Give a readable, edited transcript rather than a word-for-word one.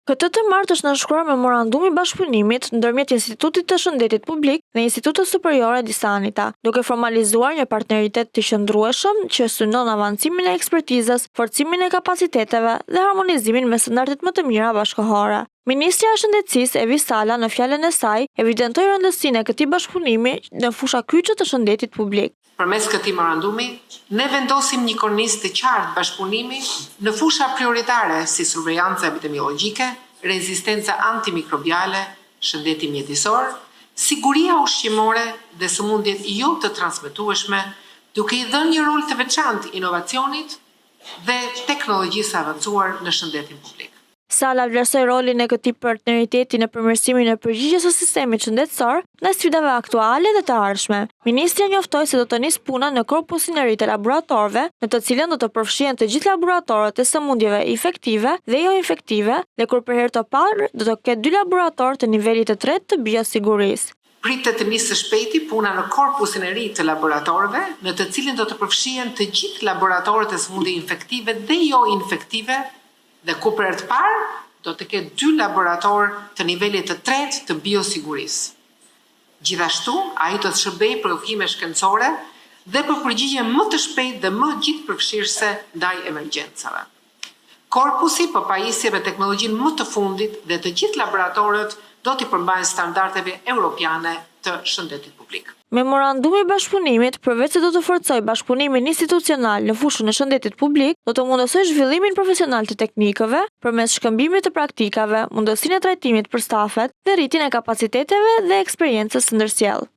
Këtë të martë është nënshkruar memorandumi bashkëpunimit ndërmjet Institutit të Shëndetit Publik dhe Institutës Superiore Disanita, duke formalizuar një partneritet të qëndrueshëm që synon avancimin e ekspertizës, forcimin e kapaciteteve dhe harmonizimin me standardet më të mira bashkëkohore. Ministrja e Shëndetësisë Evi Sala në fjalën e saj evidentoi rëndësinë e këtij bashkëpunimi në fusha kyçe të shëndetit publik. Përmes këtij memorandumi, ne vendosim një kornizë të qartë bashkëpunimi në fusha prioritare si survejanca epidemiologjike, rezistenca antimikrobiale, shëndeti mjedisor, siguria ushqimore dhe sëmundjet jo të transmetueshme, duke i dhënë një rol të veçantë inovacionit dhe teknologjisë avancuar në shëndetin publik. Sala vlerësoi rolin e këtij partneriteti në përmirësimin e përgjigjes së sistemit shëndetësor ndaj sfidave aktuale dhe të ardhshme. Ministria njoftoi se do të nisë puna në korpusin e ri të laboratorëve, në të cilën do të përfshihen të gjithë laboratorët e sëmundjeve infektive dhe jo infektive, dhe kur për herë të parë do të ketë 2 laboratorë të nivelit të tretë të biosigurisë. Pritet të nisë së shpejti puna në korpusin e ri të laboratorëve, në të cilin do të përfshihen të gjithë laboratorët e sëmundjeve infektive dhe jo infektive, dhe ku për herë të parë do të ketë 2 laboratorë të nivelit të tretë të biosigurisë. Gjithashtu, ai do të shërbejë për udhëhime shkencore dhe për përgjigje më të shpejtë dhe më gjithëpërfshirëse ndaj emergjencave. Korpusi po pajisje me teknologjinë më të fundit dhe të gjithë laboratorët do t'i përmbajnë standardeve europiane të shëndetit publik. Memorandumi i bashkëpunimit, përveç se do të forcojë bashkëpunimin institucional në fushën e shëndetit publik, do të mundësojë zhvillimin profesional të teknikëve, përmes shkëmbimit të praktikave, mundësinë e trajtimit për stafet dhe rritjen e kapaciteteve dhe eksperiencës së ndërsjellë.